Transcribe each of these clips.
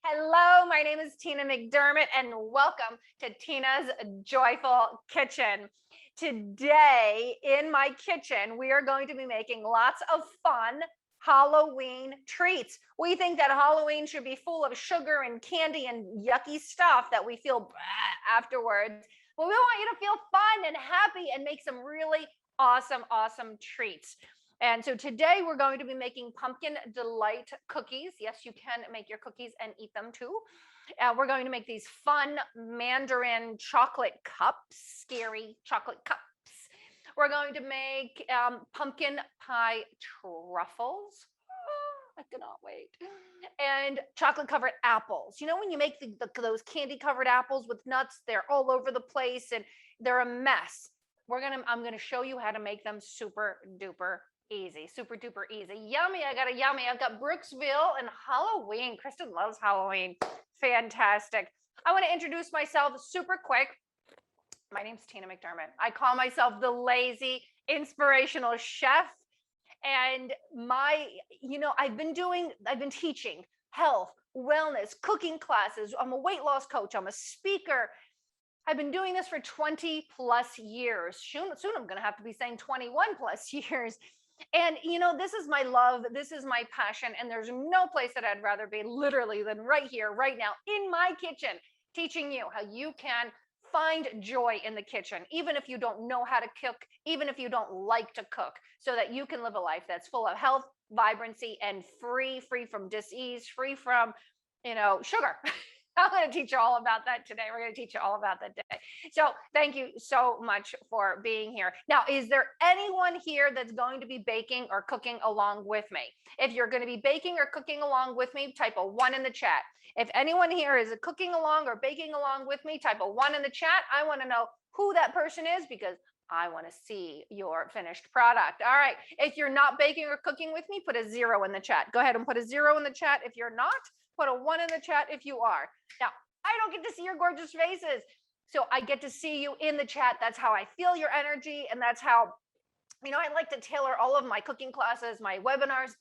Hello, my name is Tina McDermott, and welcome to Tina's Joyful Kitchen. Today, in my kitchen, we are going to be making lots of fun Halloween treats. We think that Halloween should be full of sugar and candy and yucky stuff that we feel afterwards. But we want you to feel fun and happy and make some really awesome treats. And so today we're going to be making pumpkin delight cookies. Yes, you can make your cookies and eat them too. We're going to make these fun Mandarin chocolate cups, scary chocolate cups. We're going to make pumpkin pie truffles. Oh, I cannot wait. And chocolate covered apples. You know, when you make those candy covered apples with nuts, they're all over the place and they're a mess. I'm gonna show you how to make them super duper easy, super duper easy. Yummy, I've got Brooksville and Halloween. Kristen loves Halloween. Fantastic. I want to introduce myself super quick. My name's Tina McDermott. I call myself the lazy inspirational chef. And I've been teaching health, wellness, cooking classes. I'm a weight loss coach. I'm a speaker. I've been doing this for 20 plus years. Soon I'm going to have to be saying 21 plus years. And, this is my love. This is my passion. And there's no place that I'd rather be literally than right here, right now, in my kitchen, teaching you how you can find joy in the kitchen, even if you don't know how to cook, even if you don't like to cook, so that you can live a life that's full of health, vibrancy, and free from disease, free from, sugar. I'm going to teach you all about that today. We're going to teach you all about that today. So thank you so much for being here. Now, is there anyone here that's going to be baking or cooking along with me? If you're going to be baking or cooking along with me, type a 1 in the chat. If anyone here is cooking along or baking along with me, type a 1 in the chat. I want to know who that person is because I want to see your finished product. All right. If you're not baking or cooking with me, put a 0 in the chat. Go ahead and put a 0 in the chat if you're not. Put a 1 in the chat if you are. Now, I don't get to see your gorgeous faces. So I get to see you in the chat. That's how I feel your energy. And that's how, I like to tailor all of my cooking classes, my webinars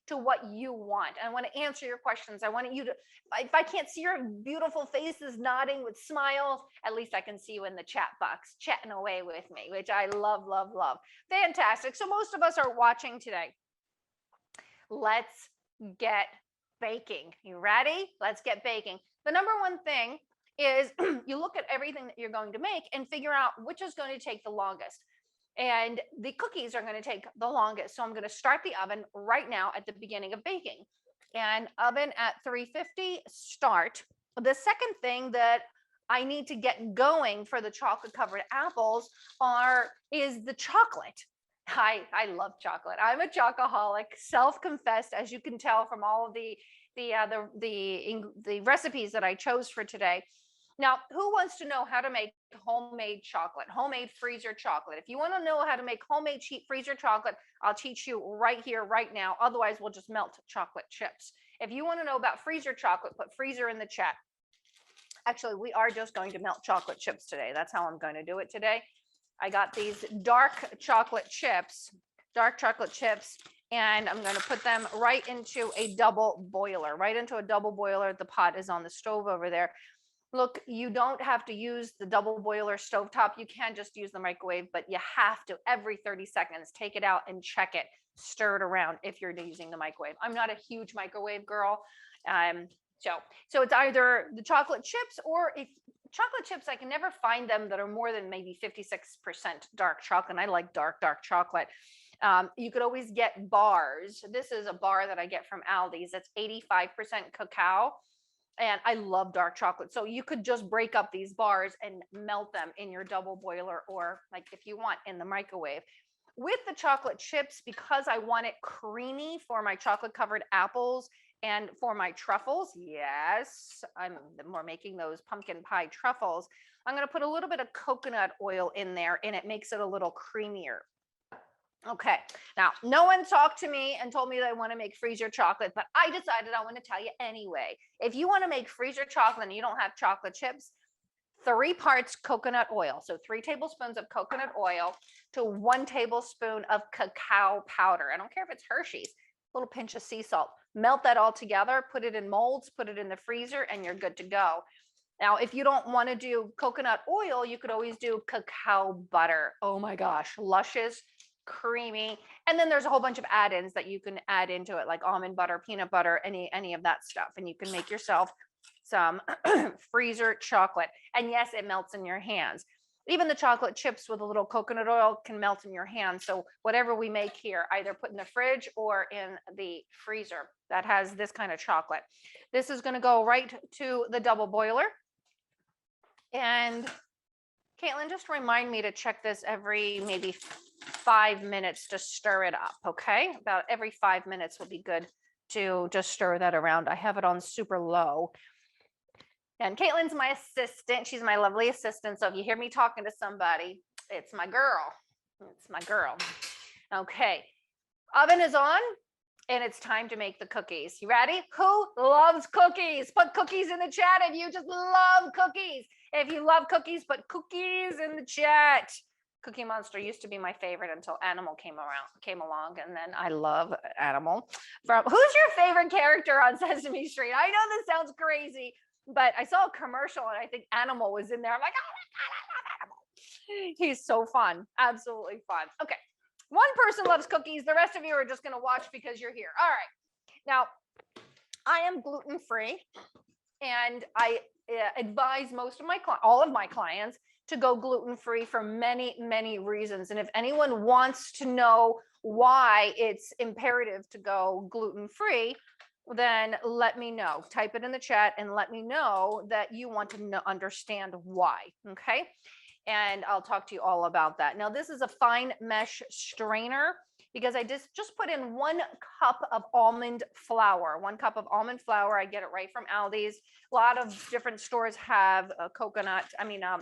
to what you want. I want to answer your questions. I want you to, if I can't see your beautiful faces nodding with smiles, at least I can see you in the chat box chatting away with me, which I love, love, love. Fantastic. So most of us are watching today. Let's get baking. You ready? Let's get baking. The number one thing is you look at everything that you're going to make and figure out which is going to take the longest. And the cookies are going to take the longest. So I'm going to start the oven right now at the beginning of baking. And oven at 350, start. The second thing that I need to get going for the chocolate covered apples is the chocolate. I love chocolate. I'm a chocoholic, self-confessed, as you can tell from all of the recipes that I chose for today. Now, who wants to know how to make homemade chocolate, homemade freezer chocolate? If you want to know how to make homemade cheap freezer chocolate, I'll teach you right here, right now. Otherwise, we'll just melt chocolate chips. If you want to know about freezer chocolate, put freezer in the chat. Actually, we are just going to melt chocolate chips today. That's how I'm going to do it today. I got these dark chocolate chips, and I'm going to put them right into a double boiler, The pot is on the stove over there. Look, you don't have to use the double boiler stovetop. You can just use the microwave, but you have to every 30 seconds take it out and check it, stir it around if you're using the microwave. I'm not a huge microwave girl. So it's either the chocolate chips, or if chocolate chips, I can never find them that are more than maybe 56% dark chocolate. And I like dark chocolate. You could always get bars. This is a bar that I get from Aldi's. That's 85% cacao. And I love dark chocolate. So you could just break up these bars and melt them in your double boiler, or like if you want in the microwave. With the chocolate chips, because I want it creamy for my chocolate covered apples and for my truffles, yes, we're making those pumpkin pie truffles. I'm going to put a little bit of coconut oil in there, and it makes it a little creamier. Okay, now no one talked to me and told me that I want to make freezer chocolate, but I decided I want to tell you anyway. If you want to make freezer chocolate and you don't have chocolate chips, 3 parts coconut oil. So 3 tablespoons of coconut oil to 1 tablespoon of cacao powder. I don't care if it's Hershey's, a little pinch of sea salt. Melt that all together, put it in molds, put it in the freezer, and you're good to go. Now, if you don't want to do coconut oil, you could always do cacao butter. Oh my gosh, luscious, creamy. And then there's a whole bunch of add-ins that you can add into it, like almond butter, peanut butter, any of that stuff. And you can make yourself some freezer chocolate. And yes, it melts in your hands. Even the chocolate chips with a little coconut oil can melt in your hands. So whatever we make here, either put in the fridge or in the freezer that has this kind of chocolate. This is going to go right to the double boiler. And Caitlin, just remind me to check this every maybe 5 minutes to stir it up, okay? About every 5 minutes will be good to just stir that around. I have it on super low. And Caitlin's my assistant. She's my lovely assistant. So if you hear me talking to somebody, it's my girl. It's my girl. Okay, oven is on. And it's time to make the cookies. You ready? Who loves cookies? Put cookies in the chat if you just love cookies. If you love cookies, put cookies in the chat. Cookie Monster used to be my favorite until Animal came along, and then I love Animal. Who's your favorite character on Sesame Street? I know this sounds crazy, but I saw a commercial and I think Animal was in there. I'm like, oh my God, I love Animal. He's so fun. Absolutely fun. Okay. One person loves cookies. The rest of you are just going to watch because you're here. All right. Now, I am gluten-free, and I advise all of my clients to go gluten-free for many, many reasons. And if anyone wants to know why it's imperative to go gluten-free, then let me know. Type it in the chat and let me know that you want to understand why. Okay. And I'll talk to you all about that. Now, this is a fine mesh strainer because I just put in 1 cup of almond flour. 1 cup of almond flour. I get it right from Aldi's. A lot of different stores have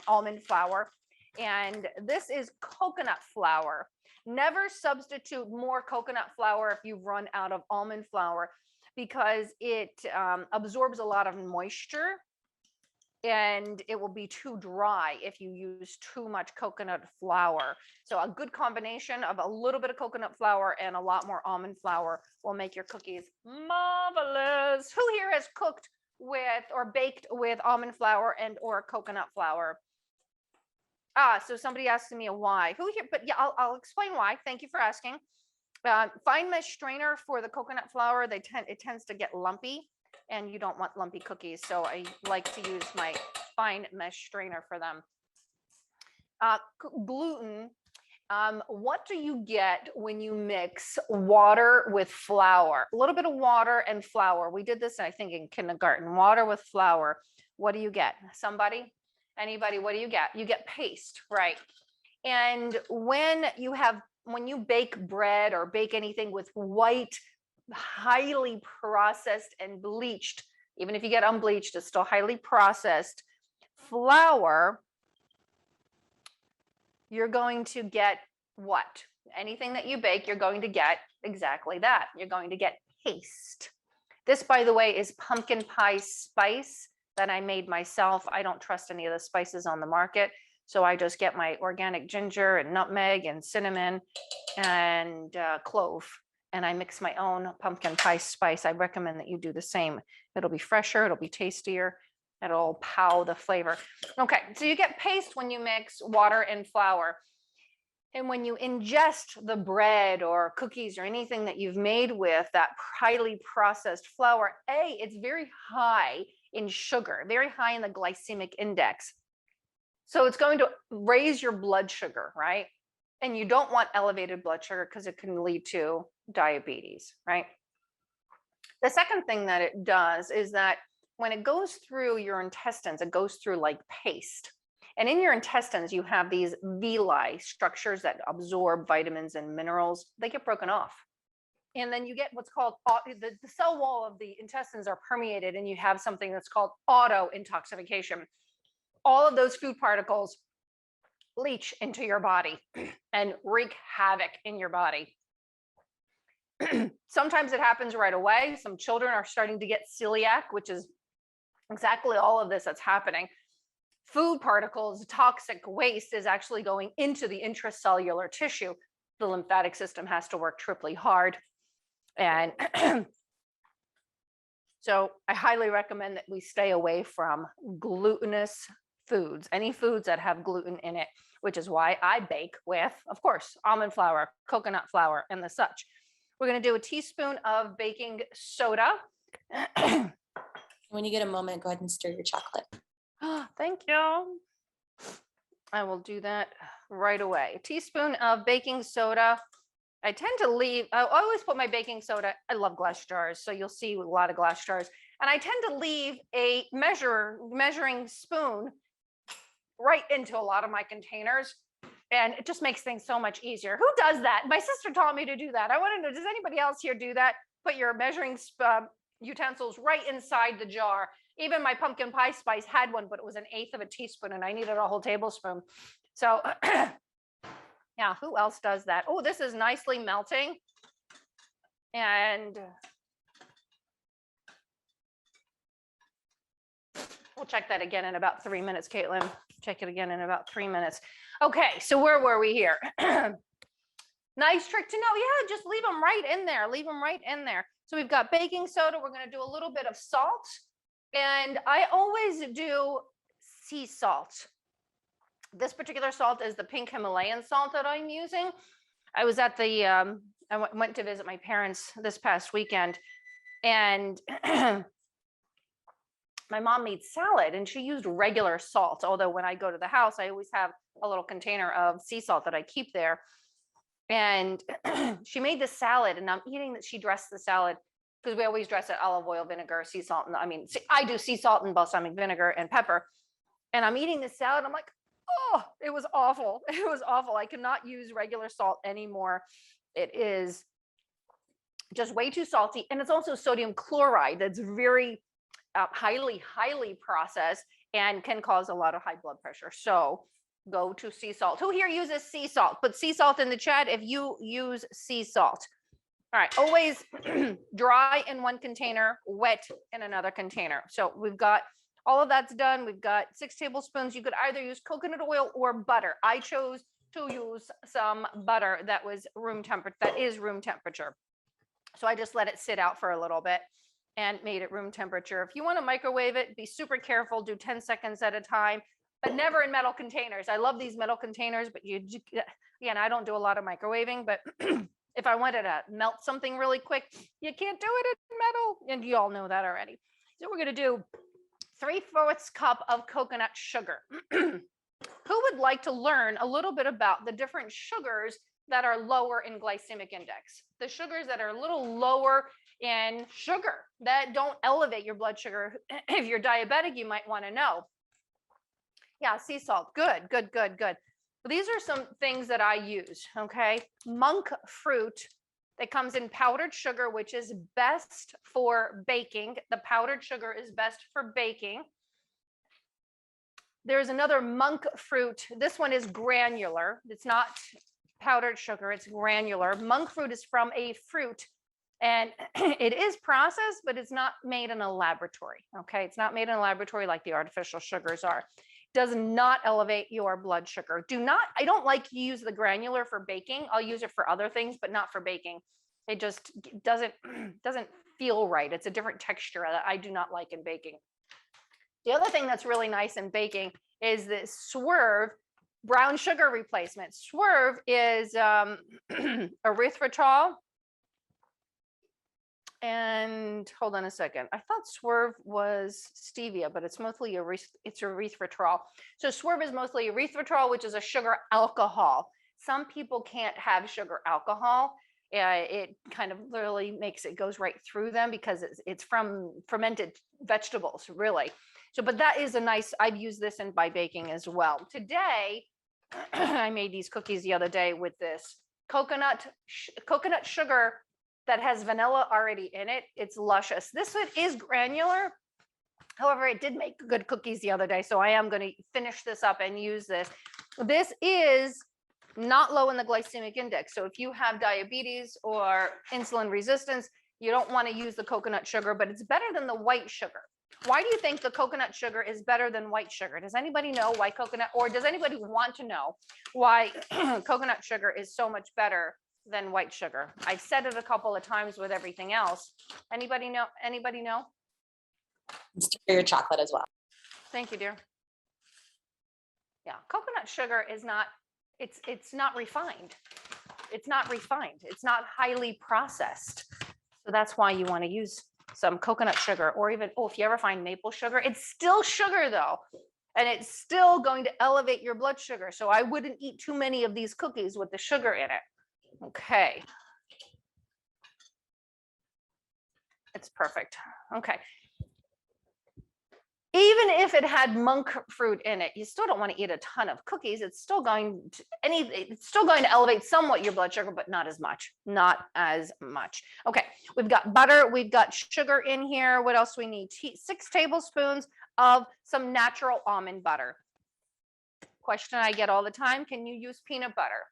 almond flour. And this is coconut flour. Never substitute more coconut flour if you've run out of almond flour because it absorbs a lot of moisture. And it will be too dry if you use too much coconut flour. So a good combination of a little bit of coconut flour and a lot more almond flour will make your cookies marvelous. Who here has cooked with or baked with almond flour and or coconut flour? So somebody asked me a why. Who here? But yeah, I'll explain why. Thank you for asking. Fine mesh strainer for the coconut flour. It tends to get lumpy. And you don't want lumpy cookies, so I like to use my fine mesh strainer for them. Gluten, what do you get when you mix water with flour? A little bit of water and flour. We did this, I think, in kindergarten. Water with flour. What do you get? Somebody? Anybody? What do you get? You get paste, right? And when you bake bread or bake anything with white, highly processed and bleached, even if you get unbleached, it's still highly processed flour, you're going to get what? Anything that you bake, you're going to get exactly that. You're going to get paste. This, by the way, is pumpkin pie spice that I made myself. I don't trust any of the spices on the market, so I just get my organic ginger and nutmeg and cinnamon and clove. And I mix my own pumpkin pie spice. I recommend that you do the same. It'll be fresher, it'll be tastier, it'll pow the flavor. Okay, so you get paste when you mix water and flour. And when you ingest the bread or cookies or anything that you've made with that highly processed flour, it's very high in sugar, very high in the glycemic index. So it's going to raise your blood sugar, right? And you don't want elevated blood sugar because it can lead to diabetes, right? The second thing that it does is that when it goes through your intestines, it goes through like paste. And in your intestines, you have these villi structures that absorb vitamins and minerals. They get broken off. And then you get what's called the cell wall of the intestines are permeated, and you have something that's called auto intoxication. All of those food particles leach into your body and wreak havoc in your body. Sometimes it happens right away. Some children are starting to get celiac, which is exactly all of this that's happening. food particles, toxic waste is actually going into the intracellular tissue. The lymphatic system has to work triply hard. And so I highly recommend that we stay away from glutinous foods, any foods that have gluten in it, which is why I bake with, of course, almond flour, coconut flour, and the such. We're going to do a teaspoon of baking soda. When you get a moment, go ahead and stir your chocolate. Thank you. I will do that right away. A teaspoon of baking soda. I tend to leave, I always put my baking soda, I love glass jars, so you'll see a lot of glass jars. And I tend to leave a measuring spoon right into a lot of my containers. And it just makes things so much easier. Who does that? My sister taught me to do that. I want to know, does anybody else here do that? Put your measuring utensils right inside the jar. Even my pumpkin pie spice had one, but it was 1/8 of a teaspoon and I needed a whole tablespoon. So yeah, who else does that? Oh, this is nicely melting. And we'll check that again in about 3 minutes, Caitlin. Check it again in about 3 minutes. Okay, so where were we here? Nice trick to know. Yeah, just leave them right in there. Leave them right in there. So we've got baking soda. We're going to do a little bit of salt. And I always do sea salt. This particular salt is the pink Himalayan salt that I'm using. I was at the, I went to visit my parents this past weekend, and my mom made salad and she used regular salt. Although when I go to the house, I always have a little container of sea salt that I keep there. And she made this salad, and I'm eating that. She dressed the salad, because we always dress it olive oil, vinegar, sea salt. And I mean, I do sea salt and balsamic vinegar and pepper. And I'm eating this salad. I'm like, oh, it was awful. It was awful. I cannot use regular salt anymore. It is just way too salty. And it's also sodium chloride that's very highly processed and can cause a lot of high blood pressure. So go to sea salt. Who here uses sea salt? Put sea salt in the chat if you use sea salt. All right, always dry in one container, wet in another container. So we've got all of that's done. We've got 6 tablespoons. You could either use coconut oil or butter. I chose to use some butter that was room temperature. So I just let it sit out for a little bit and made it room temperature. If you want to microwave it, be super careful. Do 10 seconds at a time, but never in metal containers. I love these metal containers, but again, I don't do a lot of microwaving, but if I wanted to melt something really quick, you can't do it in metal. And you all know that already. So we're going to do 3/4 cup of coconut sugar. Who would like to learn a little bit about the different sugars that are lower in glycemic index? The sugars that are a little lower in sugar that don't elevate your blood sugar. If you're diabetic, you might want to know. Yeah, sea salt. Good. These are some things that I use, okay? Monk fruit that comes in powdered sugar, which is best for baking. The powdered sugar is best for baking. There's another monk fruit. This one is granular. It's not powdered sugar, it's granular. Monk fruit is from a fruit, and it is processed, but it's not made in a laboratory, okay? It's not made in a laboratory like the artificial sugars are. Does not elevate your blood sugar. I don't like to use the granular for baking. I'll use it for other things, but not for baking. It just doesn't feel right. It's a different texture that I do not like in baking. The other thing that's really nice in baking is this Swerve brown sugar replacement. Swerve is erythritol. And hold on a second. I thought Swerve was stevia, but it's mostly it's erythritol. So Swerve is mostly erythritol, which is a sugar alcohol. Some people can't have sugar alcohol. It kind of literally goes right through them because it's from fermented vegetables, really. So, but that is a nice, I've used this by baking as well. Today, I made these cookies the other day with this coconut sugar that has vanilla already in it. It's luscious. This one is granular. However, it did make good cookies the other day, so I am going to finish this up and use this. This is not low in the glycemic index. So if you have diabetes or insulin resistance, you don't want to use the coconut sugar, but it's better than the white sugar. Why do you think the coconut sugar is better than white sugar? Does anybody know why coconut, or does anybody want to know why coconut sugar is so much better than white sugar? I've said it a couple of times with everything else. Anybody know? Anybody know? Your chocolate as well. Thank you, dear. Yeah, coconut sugar is not, it's not refined. It's not refined. It's not highly processed. So that's why you want to use some coconut sugar, or even, oh, if you ever find maple sugar, it's still sugar though. And it's still going to elevate your blood sugar. So I wouldn't eat too many of these cookies with the sugar in it. Okay. It's perfect. Okay. Even if it had monk fruit in it, you still don't want to eat a ton of cookies. It's still going to elevate somewhat your blood sugar, but not as much. Not as much. Okay, we've got butter, we've got sugar in here. What else we need? 6 tablespoons of some natural almond butter. Question I get all the time, can you use peanut butter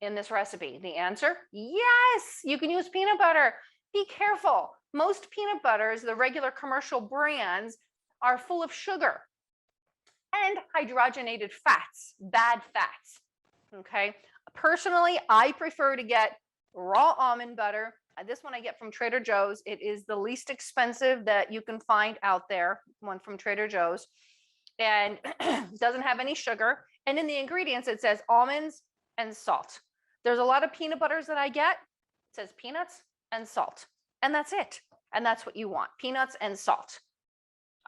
in this recipe? The answer, yes, you can use peanut butter. Be careful. Most peanut butters, the regular commercial brands, are full of sugar and hydrogenated fats, bad fats. Okay. Personally, I prefer to get raw almond butter. This one I get from Trader Joe's. It is the least expensive that you can find out there, one from Trader Joe's, and doesn't have any sugar. And in the ingredients, it says almonds and salt. There's a lot of peanut butters that I get. It says peanuts and salt, and that's it. And that's what you want, peanuts and salt.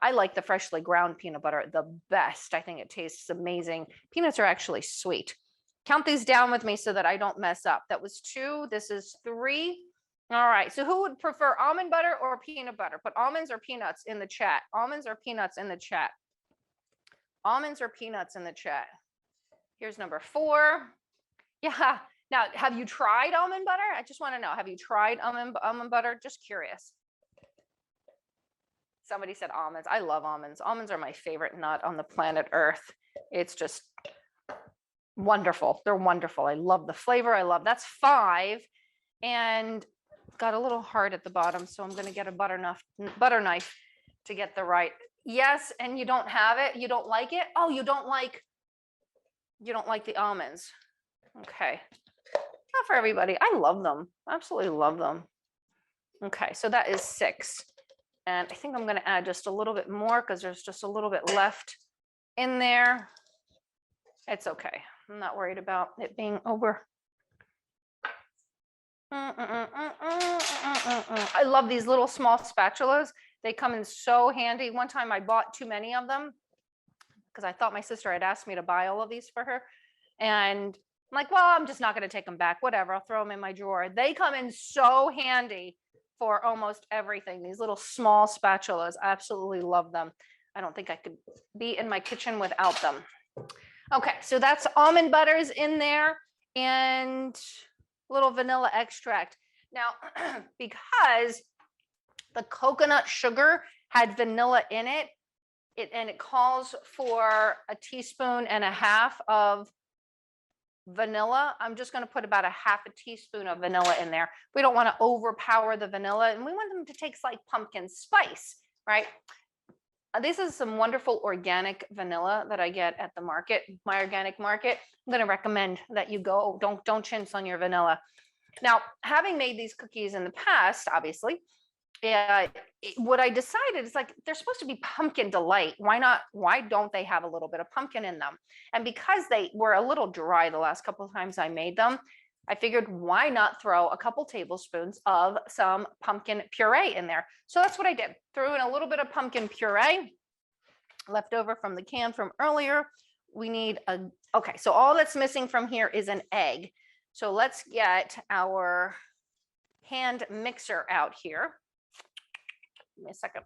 I like the freshly ground peanut butter the best. I think it tastes amazing. Peanuts are actually sweet. Count these down with me so that I don't mess up. That was 2. This is 3. All right. So who would prefer almond butter or peanut butter? Put almonds or peanuts in the chat. Almonds or peanuts in the chat. Almonds or peanuts in the chat. Here's number 4. Yeah. Now, have you tried almond butter? I just want to know. Have you tried almond butter? Just curious. Somebody said almonds. I love almonds. Almonds are my favorite nut on the planet Earth. It's just wonderful. They're wonderful. I love the flavor. That's 5. And got a little hard at the bottom. So I'm going to get a butter knife to get the right. Yes. And you don't have it. You don't like it. Oh, you don't like the almonds. Okay. Not for everybody. I love them. Absolutely love them. Okay. So that is 6. And I think I'm going to add just a little bit more because there's just a little bit left in there. It's okay. I'm not worried about it being over. I love these little small spatulas. They come in so handy. One time I bought too many of them because I thought my sister had asked me to buy all of these for her. And I'm like, well, I'm just not going to take them back. Whatever. I'll throw them in my drawer. They come in so handy for almost everything. These little small spatulas, I absolutely love them. I don't think I could be in my kitchen without them. Okay, so that's almond butters in there and a little vanilla extract. Now, because the coconut sugar had vanilla in it, and it calls for 1.5 teaspoons of vanilla, I'm just going to put about 1/2 teaspoon of vanilla in there. We don't want to overpower the vanilla, and we want them to taste like pumpkin spice, right? This is some wonderful organic vanilla that I get at the market, my organic market. I'm going to recommend that you go, don't chintz on your vanilla. Now, having made these cookies in the past, obviously, what I decided is like, they're supposed to be pumpkin delight. Why don't they have a little bit of pumpkin in them? And because they were a little dry the last couple of times I made them, I figured why not throw a couple tablespoons of some pumpkin puree in there. So that's what I did. Threw in a little bit of pumpkin puree left over from the can from earlier. We need okay, so all that's missing from here is an egg. So let's get our hand mixer out here. Give me a second.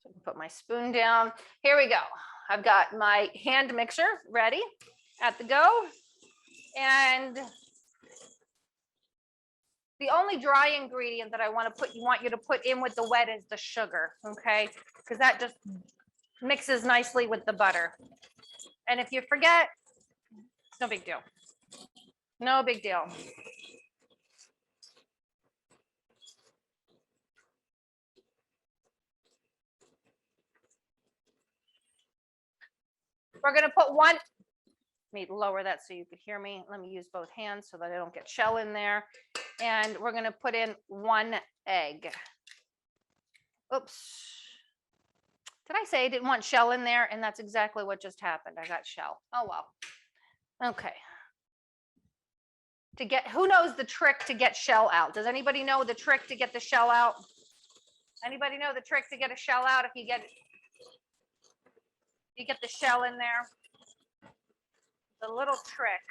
So I can put my spoon down. Here we go. I've got my hand mixer ready at the go. And the only dry ingredient that I want you to put in with the wet is the sugar, okay? Because that just mixes nicely with the butter. And if you forget, it's no big deal. No big deal. We're going to put one, let me lower that so you could hear me. Let me use both hands so that I don't get shell in there. And we're going to put in 1 egg. Oops. Did I say I didn't want shell in there? And that's exactly what just happened. I got shell. Oh, well. Okay. Who knows the trick to get shell out? Does anybody know the trick to get the shell out? Anybody know the trick to get a shell out if you get the shell in there? The little trick.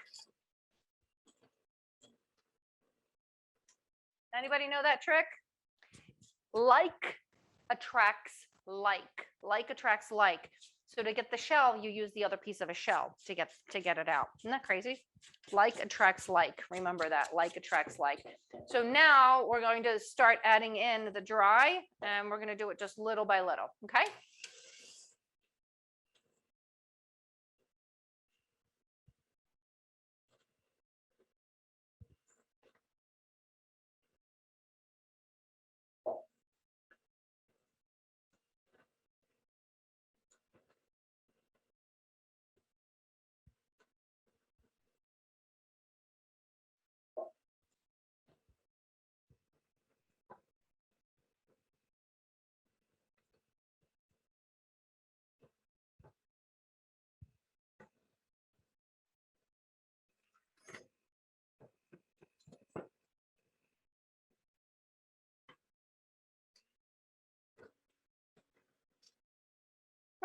Anybody know that trick? Like attracts like. Like attracts like. So to get the shell, you use the other piece of a shell to get it out. Isn't that crazy? Like attracts like. Remember that. Like attracts like. So now we're going to start adding in the dry, and we're going to do it just little by little. Okay.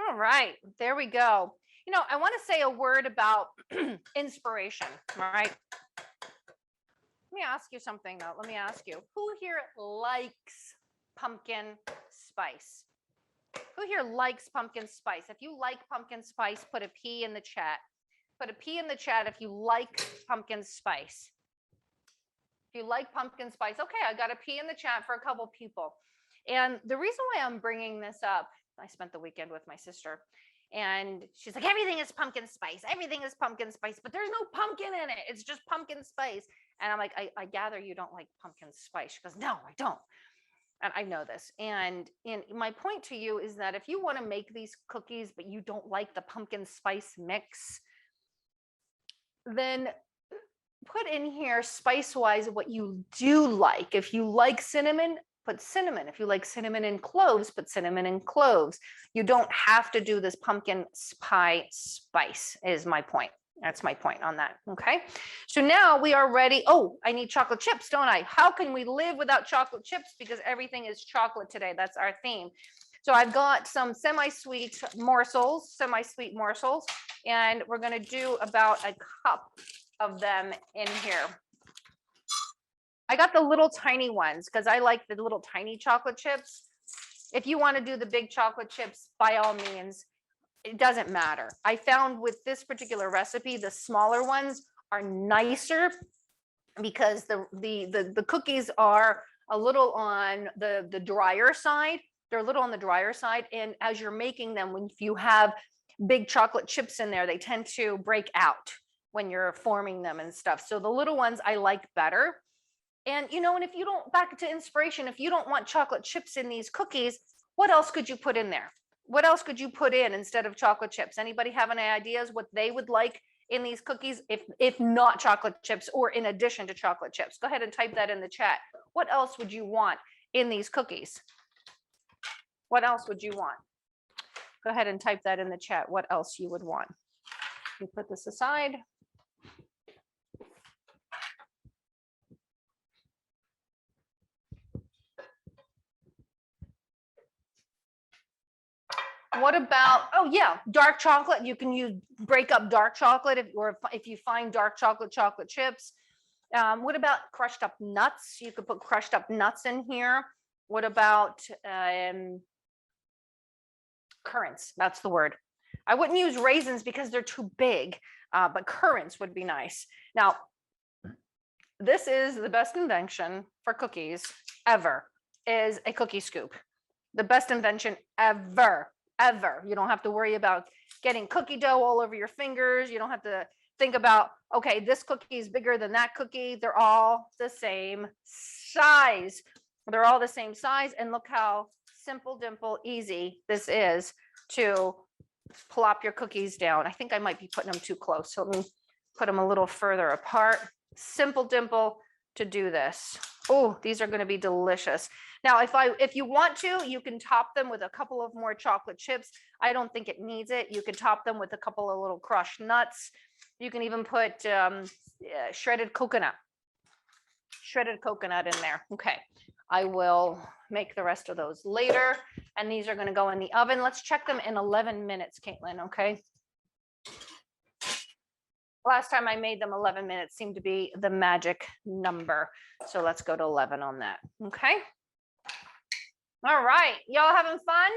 All right, there we go. You know, I want to say a word about inspiration, all right? Let me ask you something though. Let me ask you, who here likes pumpkin spice? Who here likes pumpkin spice? If you like pumpkin spice, put a P in the chat. Put a P in the chat if you like pumpkin spice. If you like pumpkin spice, okay, I got a P in the chat for a couple people. And the reason why I'm bringing this up, I spent the weekend with my sister, and she's like, everything is pumpkin spice. Everything is pumpkin spice, but there's no pumpkin in it. It's just pumpkin spice. And I'm like, I gather you don't like pumpkin spice. She goes, no, I don't. And I know this. And my point to you is that if you want to make these cookies, but you don't like the pumpkin spice mix, then put in here spice-wise what you do like. If you like cinnamon, put cinnamon. If you like cinnamon and cloves, put cinnamon and cloves. You don't have to do this pumpkin pie spice is my point. That's my point on that. Okay. So now we are ready. Oh, I need chocolate chips, don't I? How can we live without chocolate chips? Because everything is chocolate today. That's our theme. So I've got some semi-sweet morsels, and we're going to do about a cup of them in here. I got the little tiny ones because I like the little tiny chocolate chips. If you want to do the big chocolate chips, by all means, it doesn't matter. I found with this particular recipe, the smaller ones are nicer because the cookies are a little on the drier side. They're a little on the drier side. And as you're making them, if you have big chocolate chips in there, they tend to break out when you're forming them and stuff. So the little ones I like better. And, you know, and if you don't, back to inspiration, if you don't want chocolate chips in these cookies, what else could you put in there? What else could you put in instead of chocolate chips? Anybody have any ideas what they would like in these cookies if not chocolate chips or in addition to chocolate chips? Go ahead and type that in the chat. What else would you want in these cookies? What else would you want? Go ahead and type that in the chat. What else you would want? You put this aside. What about, oh yeah, dark chocolate. You can break up dark chocolate if you find dark chocolate chips. What about crushed up nuts? You could put crushed up nuts in here. What about currants? That's the word. I wouldn't use raisins because they're too big, but currants would be nice. Now, this is the best invention for cookies ever, is a cookie scoop. The best invention ever. You don't have to worry about getting cookie dough all over your fingers. You don't have to think about, okay, this cookie is bigger than that cookie. They're all the same size. They're all the same size. And look how simple, dimple, easy this is to plop your cookies down. I think I might be putting them too close. So let me put them a little further apart. Simple dimple to do this. Oh, these are going to be delicious. Now, if you want to, you can top them with a couple of more chocolate chips. I don't think it needs it. You could top them with a couple of little crushed nuts. You can even put shredded coconut in there. Okay, I will make the rest of those later. And these are going to go in the oven. Let's check them in 11 minutes, Caitlin, okay? Last time I made them 11 minutes seemed to be the magic number. So let's go to 11 on that, okay? All right, y'all having fun?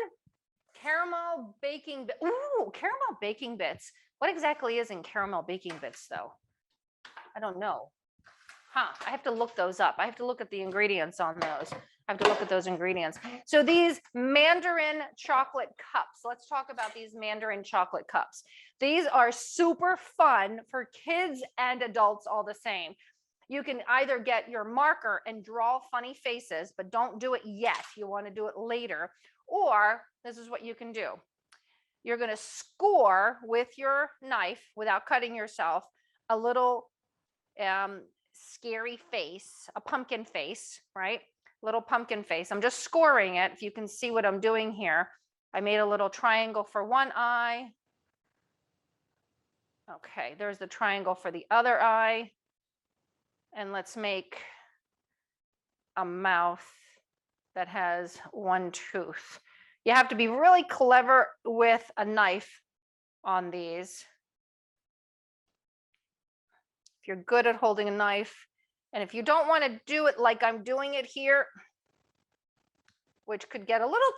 Caramel baking, ooh, caramel baking bits. What exactly is in caramel baking bits though? I don't know. Huh, I have to look those up. I have to look at the ingredients on those. I have to look at those ingredients. So these Mandarin chocolate cups, let's talk about these Mandarin chocolate cups. These are super fun for kids and adults all the same. You can either get your marker and draw funny faces, but don't do it yet. You want to do it later. Or this is what you can do. You're going to score with your knife without cutting yourself a little scary face, a pumpkin face, right? Little pumpkin face. I'm just scoring it. If you can see what I'm doing here, I made a little triangle for one eye. Okay, there's the triangle for the other eye. And let's make a mouth that has one tooth. You have to be really clever with a knife on these. If you're good at holding a knife, and if you don't want to do it like I'm doing it here, which could get a little,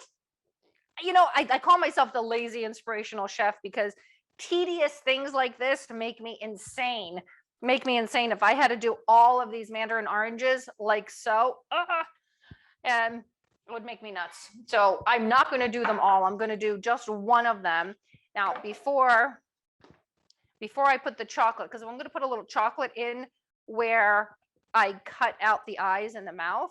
you know, I call myself the lazy inspirational chef because tedious things like this make me insane. Make me insane if I had to do all of these Mandarin oranges like so, and it would make me nuts. So I'm not going to do them all. I'm going to do just one of them. Now, before I put the chocolate, because I'm going to put a little chocolate in where I cut out the eyes and the mouth.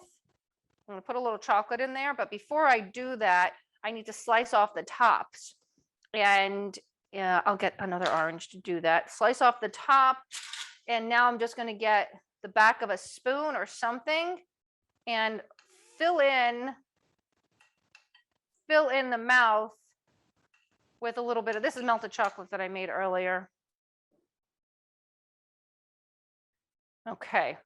I'm going to put a little chocolate in there. But before I do that, I need to slice off the tops. And I'll get another orange to do that. Slice off the top. And now I'm just going to get the back of a spoon or something and fill in the mouth with a little bit of, this is melted chocolate that I made earlier. Okay,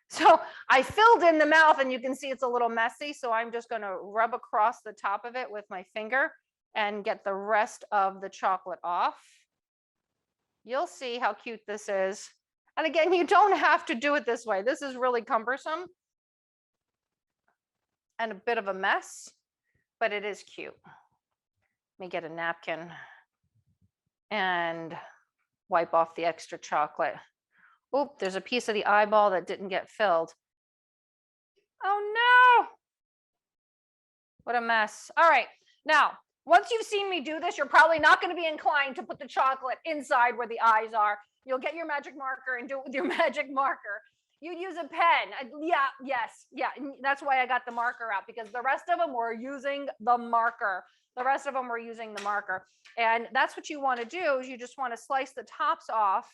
so I filled in the mouth and you can see it's a little messy. So I'm just going to rub across the top of it with my finger and get the rest of the chocolate off. You'll see how cute this is. And again, you don't have to do it this way. This is really cumbersome and a bit of a mess, but it is cute. Let me get a napkin and wipe off the extra chocolate. Oop, there's a piece of the eyeball that didn't get filled. Oh no, what a mess. All right, now, once you've seen me do this, you're probably not going to be inclined to put the chocolate inside where the eyes are. You'll get your magic marker and do it with your magic marker. You'd use a pen. Yeah. That's why I got the marker out, because the rest of them were using the marker. And that's what you want to do, is you just want to slice the tops off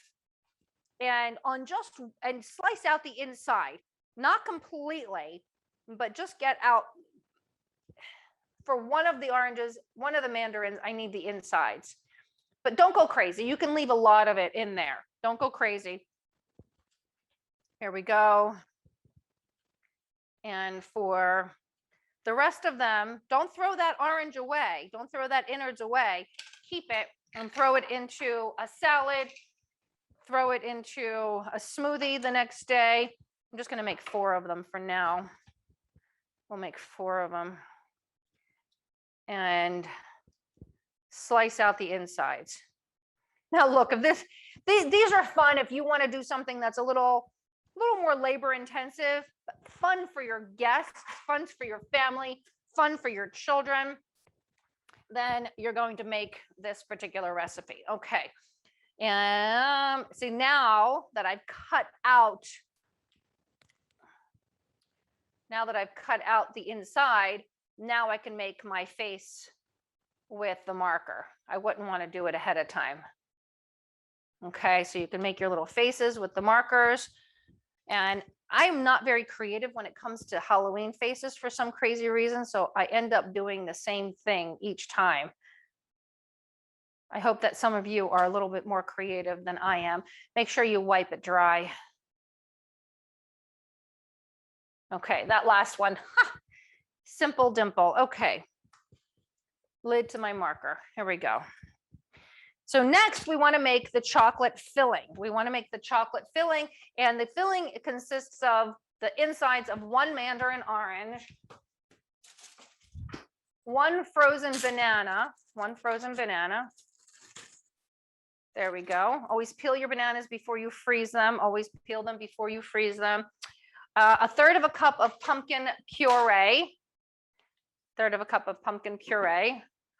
and slice out the inside. Not completely, but just get out. For one of the oranges, one of the mandarins, I need the insides. But don't go crazy. You can leave a lot of it in there. Don't go crazy. Here we go. And for the rest of them, don't throw that orange away. Don't throw that innards away. Keep it and throw it into a salad. Throw it into a smoothie the next day. I'm just going to make 4 of them for now. We'll make 4 of them. And slice out the insides. Now look, if these are fun if you want to do something that's a little more labor intensive, but fun for your guests, fun for your family, fun for your children, then you're going to make this particular recipe. Okay. And see, now that I've cut out the inside, now I can make my face with the marker. I wouldn't want to do it ahead of time. Okay, so you can make your little faces with the markers. And I'm not very creative when it comes to Halloween faces for some crazy reason, so I end up doing the same thing each time. I hope that some of you are a little bit more creative than I am. Make sure you wipe it dry. Okay, that last one. Simple dimple. Okay. Lid to my marker. Here we go. So next we want to make the chocolate filling. We want to make the chocolate filling, and the filling consists of the insides of one mandarin orange, one frozen banana. There we go. Always peel your bananas before you freeze them. Always peel them before you freeze them. A third of a cup of pumpkin puree.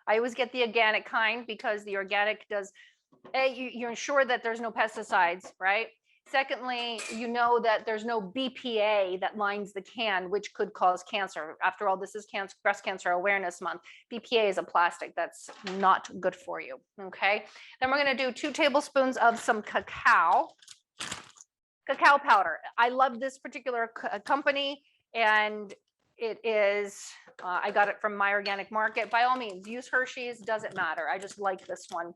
I always get the organic kind because the organic does, you ensure that there's no pesticides, right? Secondly, you know that there's no BPA that lines the can, which could cause cancer. After all, this is Breast Cancer Awareness Month. BPA is a plastic that's not good for you, okay? Then we're gonna do 2 tablespoons of some cacao powder. I love this particular company, and it is, I got it from My Organic Market. By all means, use Hershey's, doesn't matter. I just like this one.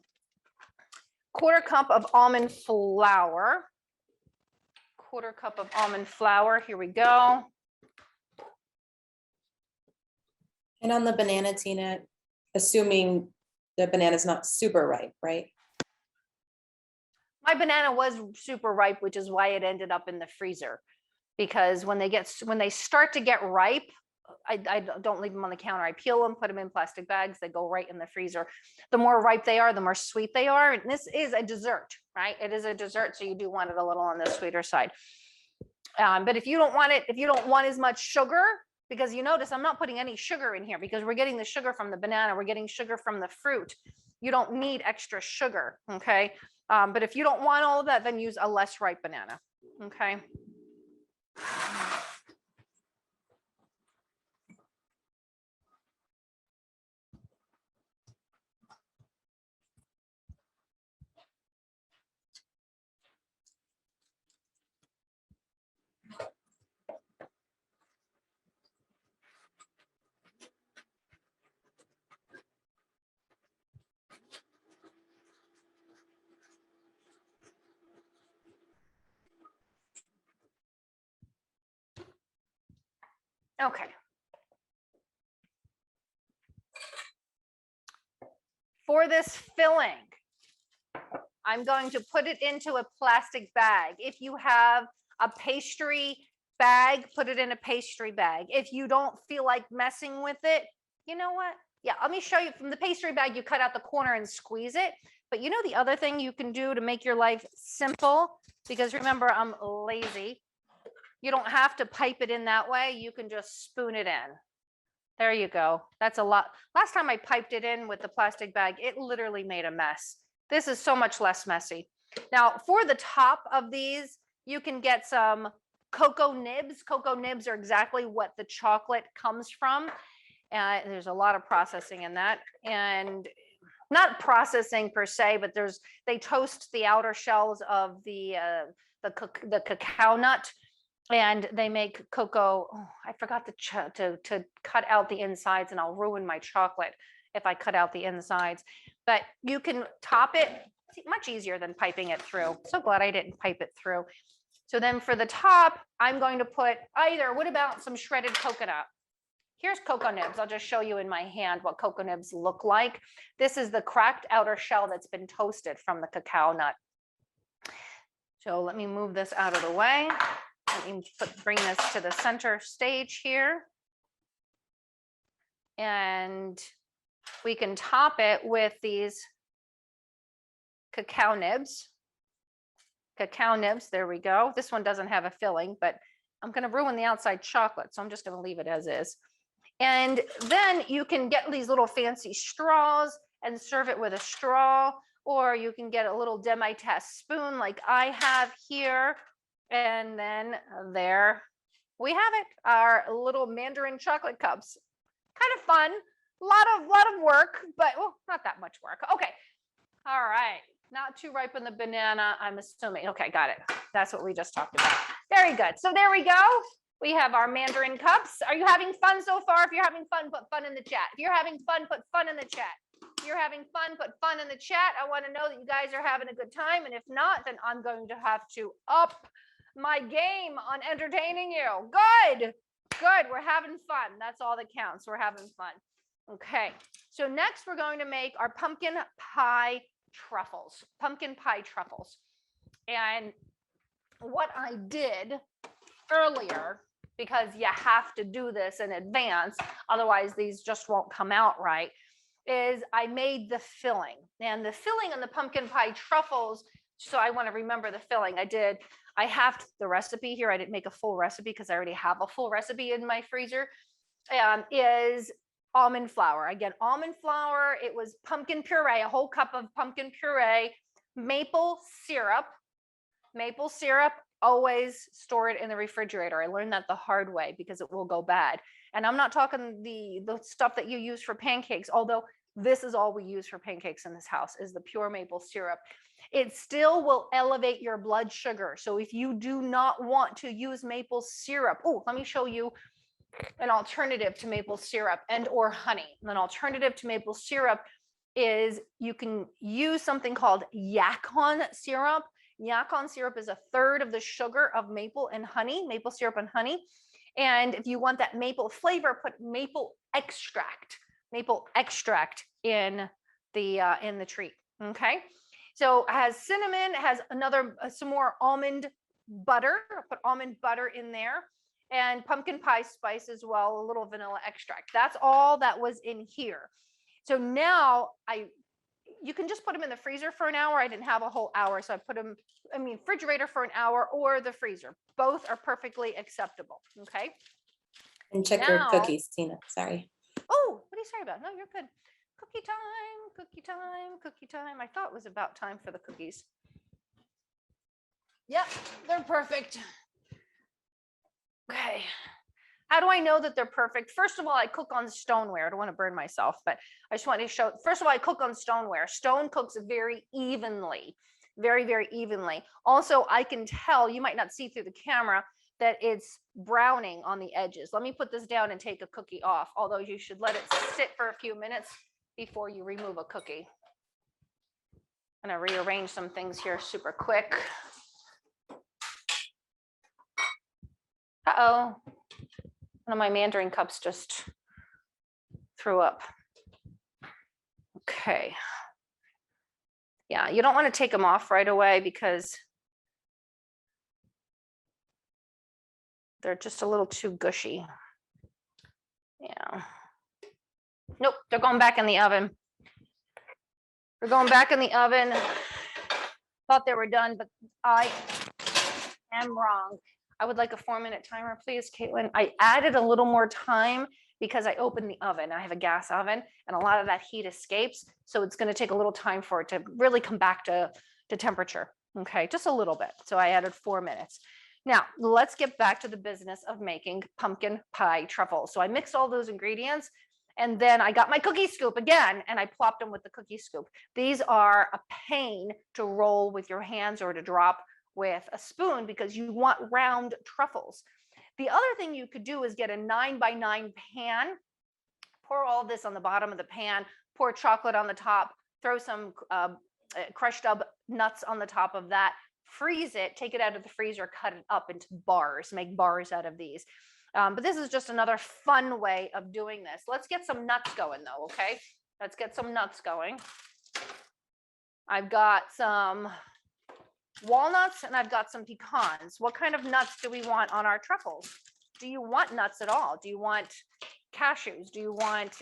1/4 cup of almond flour. 1/4 cup of almond flour. Here we go. And on the banana, Tina, assuming the banana's not super ripe, right? My banana was super ripe, which is why it ended up in the freezer. Because when they start to get ripe, I don't leave them on the counter. I peel them, put them in plastic bags. They go right in the freezer. The more ripe they are, the more sweet they are. And this is a dessert, right? It is a dessert, so you do want it a little on the sweeter side. But if you don't want as much sugar, because you notice I'm not putting any sugar in here because we're getting the sugar from the banana, we're getting sugar from the fruit. You don't need extra sugar, okay? But if you don't want all of that, then use a less ripe banana, okay? Okay. For this filling, I'm going to put it into a plastic bag. If you have a pastry bag, put it in a pastry bag. If you don't feel like messing with it, you know what? Yeah, let me show you. From the pastry bag, you cut out the corner and squeeze it. But you know the other thing you can do to make your life simple, because remember, I'm lazy. You don't have to pipe it in that way. You can just spoon it in. There you go. That's a lot. Last time I piped it in with the plastic bag, it literally made a mess. This is so much less messy. Now, for the top of these, you can get some cocoa nibs. Cocoa nibs are exactly what the chocolate comes from. There's a lot of processing in that. And not processing per se, but they toast the outer shells of the cacao nut, and they make cocoa. Oh, I forgot to cut out the insides, and I'll ruin my chocolate if I cut out the insides. But you can top it. Much easier than piping it through. So glad I didn't pipe it through. So then for the top, I'm going to put what about some shredded coconut? Here's cocoa nibs. I'll just show you in my hand what cocoa nibs look like. This is the cracked outer shell that's been toasted from the cacao nut. So let me move this out of the way. Let me bring this to the center stage here. And we can top it with these cacao nibs. Cacao nibs, there we go. This one doesn't have a filling, but I'm going to ruin the outside chocolate, so I'm just going to leave it as is. And then you can get these little fancy straws and serve it with a straw, or you can get a little demi-tasse spoon like I have here. And then there we have it, our little Mandarin chocolate cups. Kind of fun. lot of work, but well, not that much work. Okay. All right. Not to ripen the banana, I'm assuming. Okay, got it. That's what we just talked about. Very good. So there we go. We have our Mandarin cups. Are you having fun so far? If you're having fun, put fun in the chat. If you're having fun, put fun in the chat. If you're having fun, put fun in the chat. I want to know that you guys are having a good time. And if not, then I'm going to have to up my game on entertaining you. Good. Good. We're having fun. That's all that counts. We're having fun. Okay. So next we're going to make our pumpkin pie truffles. Pumpkin pie truffles. And what I did earlier, because you have to do this in advance, otherwise these just won't come out right, is I made the filling. And the filling on the pumpkin pie truffles, so I want to remember the filling. I have the recipe here. I didn't make a full recipe because I already have a full recipe in my freezer. Is almond flour. Again, almond flour. It was pumpkin puree, a whole cup of pumpkin puree, maple syrup. Maple syrup, always store it in the refrigerator. I learned that the hard way because it will go bad. And I'm not talking the stuff that you use for pancakes, although this is all we use for pancakes in this house is the pure maple syrup. It still will elevate your blood sugar. So if you do not want to use maple syrup, oh, let me show you an alternative to maple syrup and or honey. An alternative to maple syrup is you can use something called yacon syrup. Yacon syrup is a third of the sugar of maple and honey, maple syrup and honey. And if you want that maple flavor, put maple extract in the treat. Okay. So it has cinnamon, it has some more almond butter. I'll put almond butter in there. And pumpkin pie spice as well, a little vanilla extract. That's all that was in here. So now you can just put them in the freezer for an hour. I didn't have a whole hour, so I put them, refrigerator for an hour or the freezer. Both are perfectly acceptable, okay? And check your cookies, Tina, sorry. Oh, what are you sorry about? No, you're good. Cookie time, cookie time, cookie time. I thought it was about time for the cookies. Yep, they're perfect. Okay. How do I know that they're perfect? First of all, I cook on stoneware. I don't want to burn myself, but I just want to show, first of all, I cook on stoneware. Stone cooks very evenly, very, very evenly. Also, I can tell, you might not see through the camera, that it's browning on the edges. Let me put this down and take a cookie off, although you should let it sit for a few minutes before you remove a cookie. I'm going to rearrange some things here super quick. Uh-oh. One of my Mandarin cups just threw up. Okay. Yeah, you don't want to take them off right away because they're just a little too gushy. Yeah. Nope, they're going back in the oven. They're going back in the oven. Thought they were done, but I am wrong. I would like a 4-minute timer, please, Caitlin. I added a little more time because I opened the oven. I have a gas oven and a lot of that heat escapes. So it's going to take a little time for it to really come back to temperature. Okay, just a little bit. So I added 4 minutes. Now, let's get back to the business of making pumpkin pie truffles. So I mixed all those ingredients and then I got my cookie scoop again and I plopped them with the cookie scoop. These are a pain to roll with your hands or to drop with a spoon because you want round truffles. The other thing you could do is get a 9x9 pan, pour all this on the bottom of the pan, pour chocolate on the top, throw some crushed up nuts on the top of that, freeze it, take it out of the freezer, cut it up into bars, make bars out of these. But this is just another fun way of doing this. Let's get some nuts going though, okay? Let's get some nuts going. I've got some walnuts and I've got some pecans. What kind of nuts do we want on our truffles? Do you want nuts at all? Do you want cashews? Do you want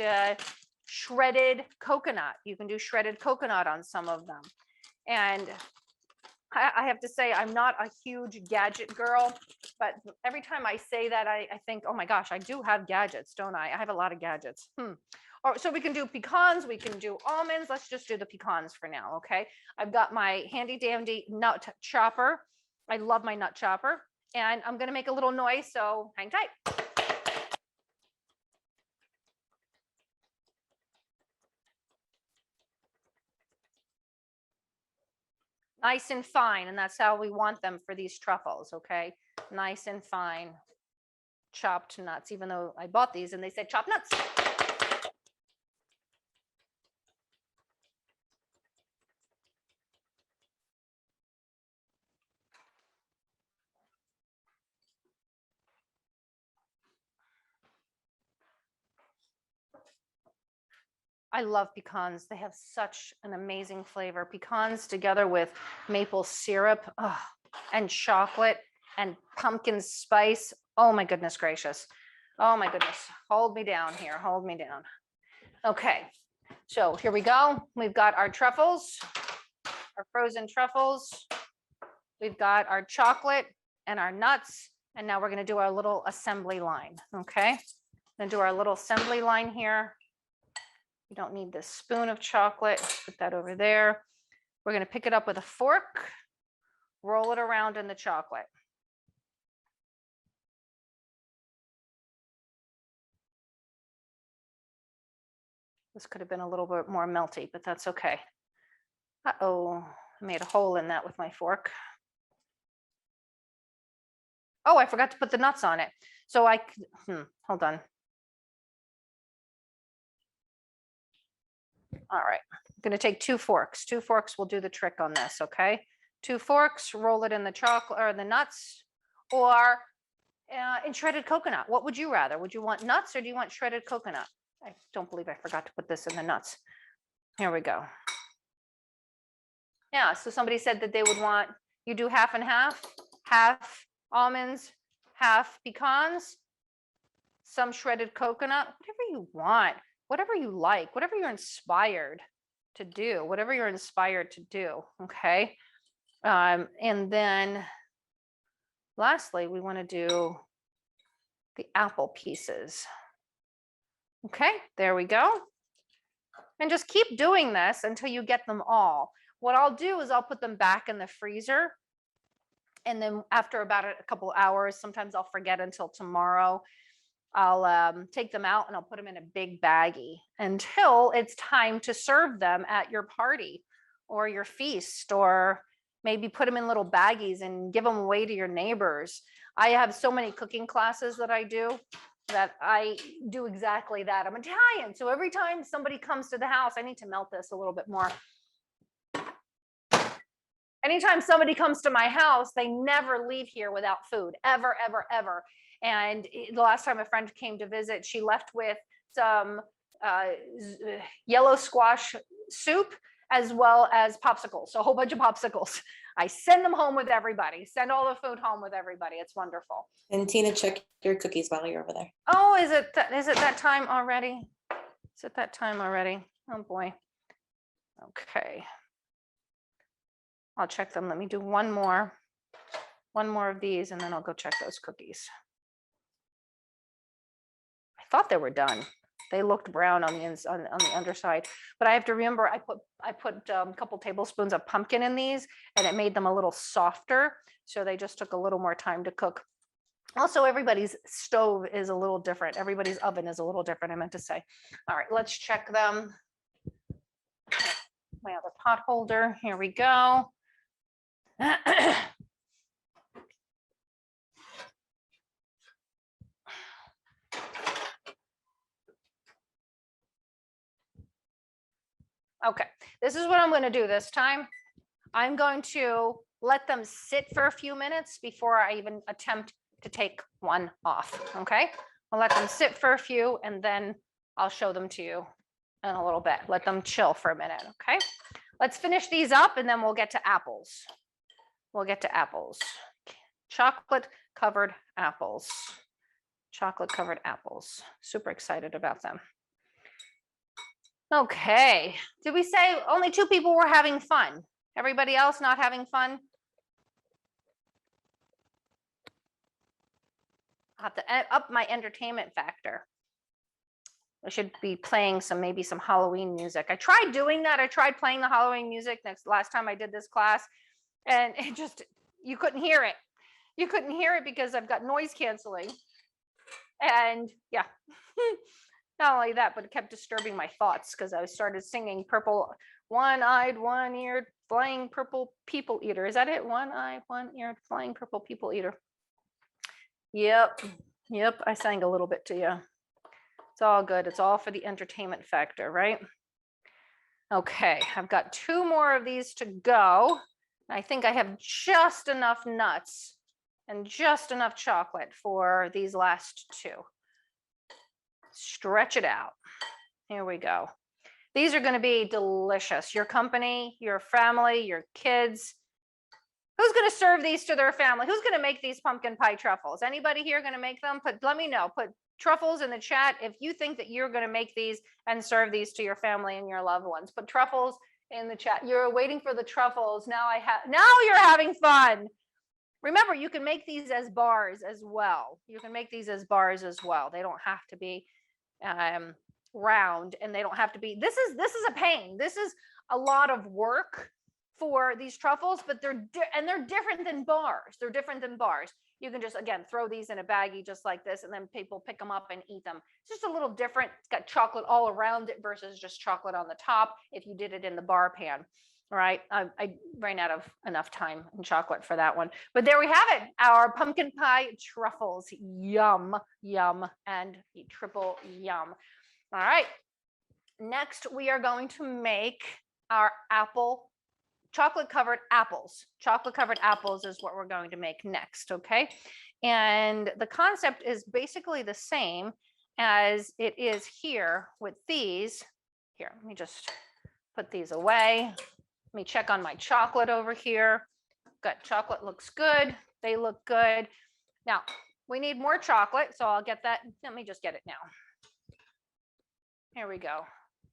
shredded coconut? You can do shredded coconut on some of them. And I have to say, I'm not a huge gadget girl, but every time I say that, I think, oh my gosh, I do have gadgets, don't I? I have a lot of gadgets. Or, so we can do pecans, we can do almonds. Let's just do the pecans for now, okay? I've got my handy dandy nut chopper. I love my nut chopper. And I'm gonna make a little noise, so hang tight. nice and fine, and that's how we want them for these truffles, okay? Nice and fine chopped nuts, even though I bought these and they said chopped nuts. I love pecans. They have such an amazing flavor. Pecans together with maple syrup, and chocolate and pumpkin spice. Oh my goodness gracious. Oh my goodness. Hold me down here. Hold me down. Okay. So here we go. We've got our truffles, our frozen truffles. We've got our chocolate and our nuts. And now we're going to do our little assembly line. Okay. I'm going to do our little assembly line here. You don't need this spoon of chocolate. Put that over there. We're going to pick it up with a fork, roll it around in the chocolate. This could have been a little bit more melty, but that's okay. Uh-oh, I made a hole in that with my fork. Oh, I forgot to put the nuts on it. So hold on. All right, I'm going to take 2 forks. 2 forks will do the trick on this, okay? 2 forks, roll it in the chocolate or the nuts, or in shredded coconut. What would you rather? Would you want nuts or do you want shredded coconut? I don't believe I forgot to put this in the nuts. Here we go. Yeah, so somebody said that they would want, you do half and half almonds, half pecans, some shredded coconut, whatever you want. Whatever you like, whatever you're inspired to do, whatever you're inspired to do, okay? And then lastly, we want to do the apple pieces. Okay, there we go. And just keep doing this until you get them all. What I'll do is I'll put them back in the freezer. And then after about a couple hours, sometimes I'll forget until tomorrow, I'll take them out and I'll put them in a big baggie until it's time to serve them at your party or your feast, or maybe put them in little baggies and give them away to your neighbors. I have so many cooking classes that I do that I do exactly that. I'm Italian, so every time somebody comes to the house, I need to melt this a little bit more. Anytime somebody comes to my house, they never leave here without food, ever, ever, ever. And the last time a friend came to visit, she left with some yellow squash soup as well as popsicles, so a whole bunch of popsicles. I send them home with everybody, send all the food home with everybody. It's wonderful. And Tina, check your cookies while you're over there. Oh, is it that time already? Is it that time already? Oh boy. Okay. I'll check them. Let me do one more of these, and then I'll go check those cookies. I thought they were done. They looked brown on the underside, but I have to remember I put a couple tablespoons of pumpkin in these, and it made them a little softer. So they just took a little more time to cook. Also, everybody's stove is a little different. Everybody's oven is a little different, I meant to say. All right, let's check them. My other pot holder, here we go. Okay, this is what I'm going to do this time. I'm going to let them sit for a few minutes before I even attempt to take one off. Okay, I'll let them sit for a few and then I'll show them to you in a little bit. Let them chill for a minute. Okay, let's finish these up and then we'll get to apples. We'll get to apples. Chocolate covered apples. Chocolate covered apples. Super excited about them. Okay, did we say only 2 people were having fun? Everybody else not having fun? I have to up my entertainment factor. I should be playing maybe some Halloween music. I tried doing that. I tried playing the Halloween music last time I did this class, and it just, you couldn't hear it. You couldn't hear it because I've got noise canceling. And yeah. Not only that, but it kept disturbing my thoughts because I started singing purple, one-eyed, one-eared flying purple people eater. Is that it? One eye, one ear, flying purple people eater. Yep. Yep. I sang a little bit to you. It's all good. It's all for the entertainment factor, right? Okay. I've got 2 more of these to go. I think I have just enough nuts and just enough chocolate for these last 2. Stretch it out. Here we go. These are going to be delicious. Your company, your family, your kids. Who's going to serve these to their family? Who's going to make these pumpkin pie truffles? Anybody here going to make them? Let me know. Put truffles in the chat if you think that you're going to make these and serve these to your family and your loved ones. Put truffles in the chat. You're waiting for the truffles. Now you're having fun. Remember, you can make these as bars as well. You can make these as bars as well. They don't have to be round, and they don't have to be. This is a pain. This is a lot of work for these truffles, but they're different than bars. They're different than bars. You can just, again, throw these in a baggie just like this, and then people pick them up and eat them. It's just a little different. It's got chocolate all around it versus just chocolate on the top if you did it in the bar pan. All right, I ran out of enough time and chocolate for that one. But there we have it, our pumpkin pie truffles. Yum, yum, and triple yum. All right, next we are going to make our chocolate covered apples. Chocolate covered apples is what we're going to make next, okay? And the concept is basically the same as it is here with these. Here, let me just put these away. Let me check on my chocolate over here. Good, chocolate looks good. They look good. Now, we need more chocolate, so I'll get that. Let me just get it now. Here we go.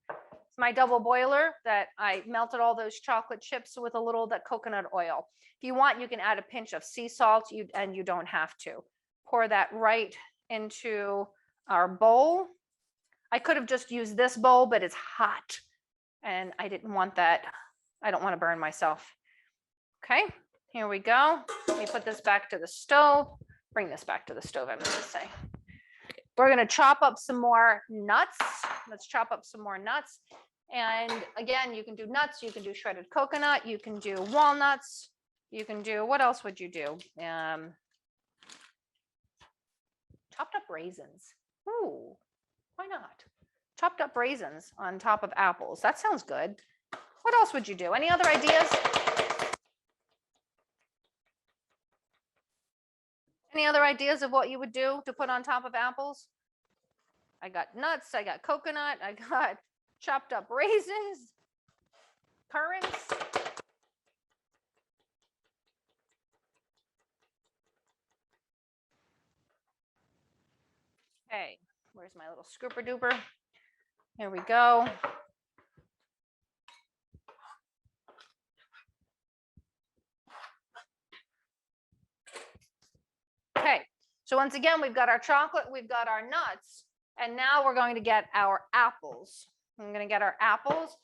It's my double boiler that I melted all those chocolate chips with a little of that coconut oil. If you want, you can add a pinch of sea salt, and you don't have to. Pour that right into our bowl. I could have just used this bowl, but it's hot, and I didn't want that. I don't want to burn myself. Okay, here we go. Let me put this back to the stove. Bring this back to the stove, I'm going to say. We're going to chop up some more nuts. Let's chop up some more nuts. And again, you can do nuts, you can do shredded coconut, you can do walnuts, you can do, what else would you do? Chopped up raisins. Ooh, why not? Chopped up raisins on top of apples. That sounds good. What else would you do? Any other ideas? Any other ideas of what you would do to put on top of apples? I got nuts, I got coconut, I got chopped up raisins, currants. Okay, where's my little scooper duper? Here we go. Okay, so once again, we've got our chocolate, we've got our nuts, and now we're going to get our apples. I'm going to get our apples.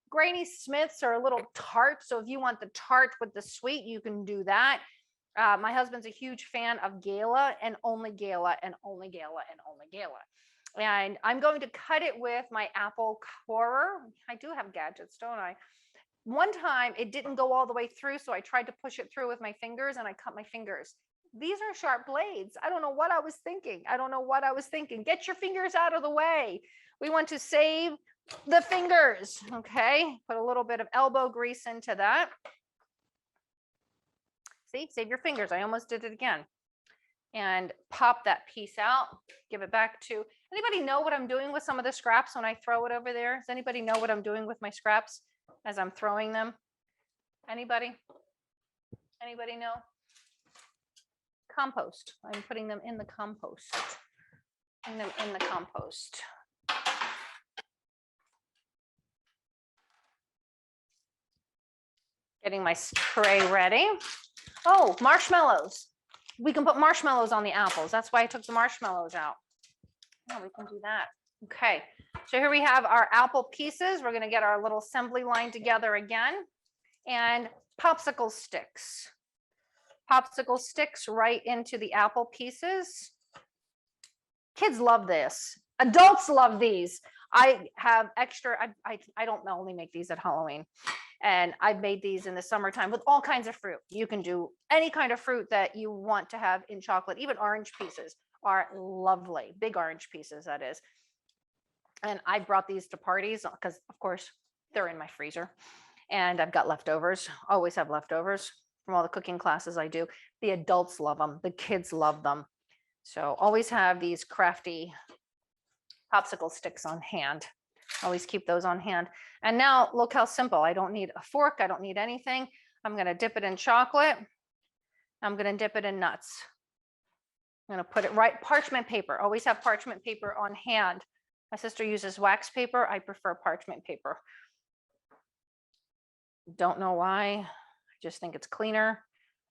Granny Smiths are a little tart, so if you want the tart with the sweet, you can do that. My husband's a huge fan of Gala and only Gala and only Gala and only Gala. And I'm going to cut it with my apple corer. I do have gadgets, don't I? One time it didn't go all the way through, so I tried to push it through with my fingers and I cut my fingers. These are sharp blades. I don't know what I was thinking. I don't know what I was thinking. Get your fingers out of the way. We want to save the fingers, okay? Put a little bit of elbow grease into that. See, save your fingers. I almost did it again. And pop that piece out, give it back to, anybody know what I'm doing with some of the scraps when I throw it over there? Does anybody know what I'm doing with my scraps as I'm throwing them? Anybody? Anybody know? Compost. I'm putting them in the compost. Putting them in the compost. Getting my spray ready. Oh, marshmallows. We can put marshmallows on the apples. That's why I took the marshmallows out. Oh, we can do that. Okay, so here we have our apple pieces. We're going to get our little assembly line together again. And popsicle sticks. Popsicle sticks right into the apple pieces. Kids love this. Adults love these. I have extra, I don't only make these at Halloween. And I've made these in the summertime with all kinds of fruit. You can do any kind of fruit that you want to have in chocolate. Even orange pieces are lovely, big orange pieces, that is. And I brought these to parties because, of course, they're in my freezer. And I've got leftovers, always have leftovers from all the cooking classes I do. The adults love them, the kids love them. So always have these crafty popsicle sticks on hand. Always keep those on hand. And now look how simple. I don't need a fork. I don't need anything. I'm going to dip it in chocolate. I'm going to dip it in nuts. I'm going to put it right, parchment paper. Always have parchment paper on hand. My sister uses wax paper. I prefer parchment paper. Don't know why. I just think it's cleaner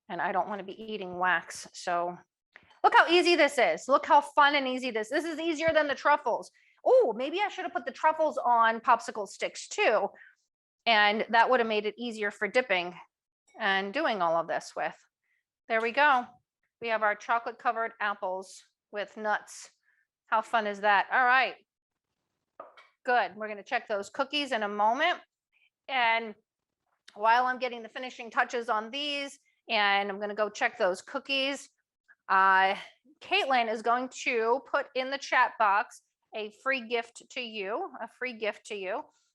and I don't want to be eating wax. So look how easy this is. Look how fun and easy this is. This is easier than the truffles. Oh, maybe I should have put the truffles on popsicle sticks too. And that would have made it easier for dipping and doing all of this with. There we go. We have our chocolate covered apples with nuts. How fun is that? All right. Good. We're going to check those cookies in a moment. And while I'm getting the finishing touches on these, and I'm going to go check those cookies, Caitlin is going to put in the chat box a free gift to you,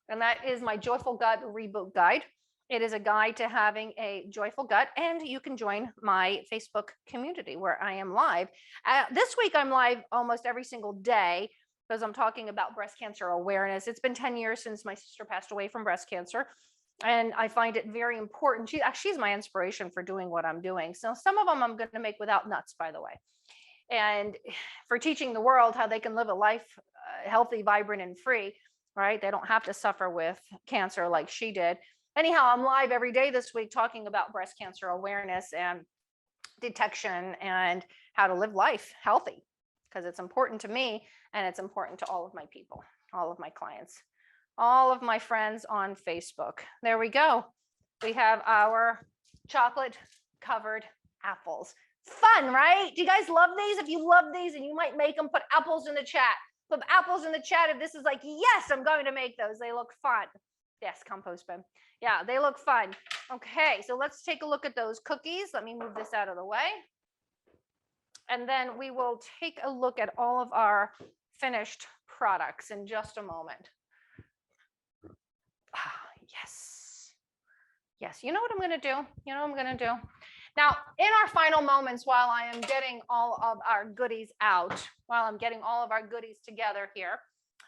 and that is my Joyful Gut Reboot Guide. It is a guide to having a joyful gut, and you can join my Facebook community where I am live. This week, I'm live almost every single day because I'm talking about breast cancer awareness. It's been 10 years since my sister passed away from breast cancer. And I find it very important. She's my inspiration for doing what I'm doing. So some of them I'm going to make without nuts, by the way. And for teaching the world how they can live a life healthy, vibrant, and free, right? They don't have to suffer with cancer like she did. Anyhow, I'm live every day this week talking about breast cancer awareness and detection and how to live life healthy, because it's important to me and it's important to all of my people, all of my clients, all of my friends on Facebook. There we go. We have our chocolate covered apples. Fun, right? Do you guys love these? If you love these and you might make them, put apples in the chat. Put apples in the chat if this is like, yes, I'm going to make those. They look fun. Yes, compost bin. Yeah, they look fun. Okay, so let's take a look at those cookies. Let me move this out of the way. And then we will take a look at all of our finished products in just a moment. Yes. Yes, you know what I'm going to do? You know what I'm going to do? Now, in our final moments, while I am getting all of our goodies out, while I'm getting all of our goodies together here,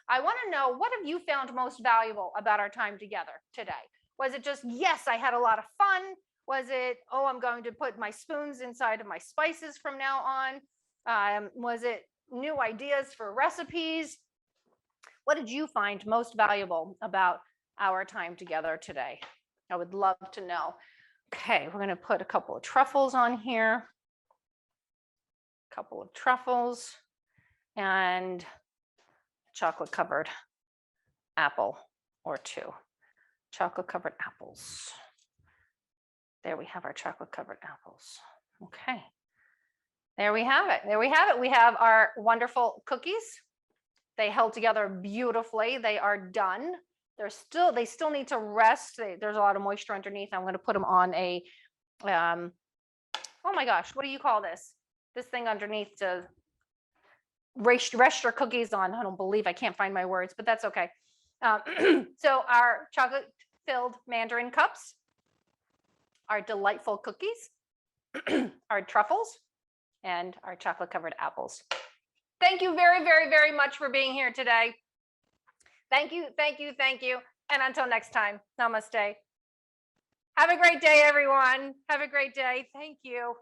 I want to know, what have you found most valuable about our time together today? Was it just, yes, I had a lot of fun? Was it, oh, I'm going to put my spoons inside of my spices from now on? Was it new ideas for recipes? What did you find most valuable about our time together today? I would love to know. Okay, we're going to put a couple of truffles on here. A couple of truffles and chocolate covered apple or two. Chocolate covered apples. There we have our chocolate covered apples. Okay. There we have it. There we have it. We have our wonderful cookies. They held together beautifully. They are done. They still need to rest. There's a lot of moisture underneath. I'm going to put them on a, oh my gosh, what do you call this? This thing underneath to rest your cookies on. I can't find my words, but that's okay. So our chocolate filled Mandarin cups, our delightful cookies, our truffles, and our chocolate covered apples. Thank you very, very, very much for being here today. Thank you, thank you, thank you. And until next time, namaste. Have a great day, everyone. Have a great day. Thank you.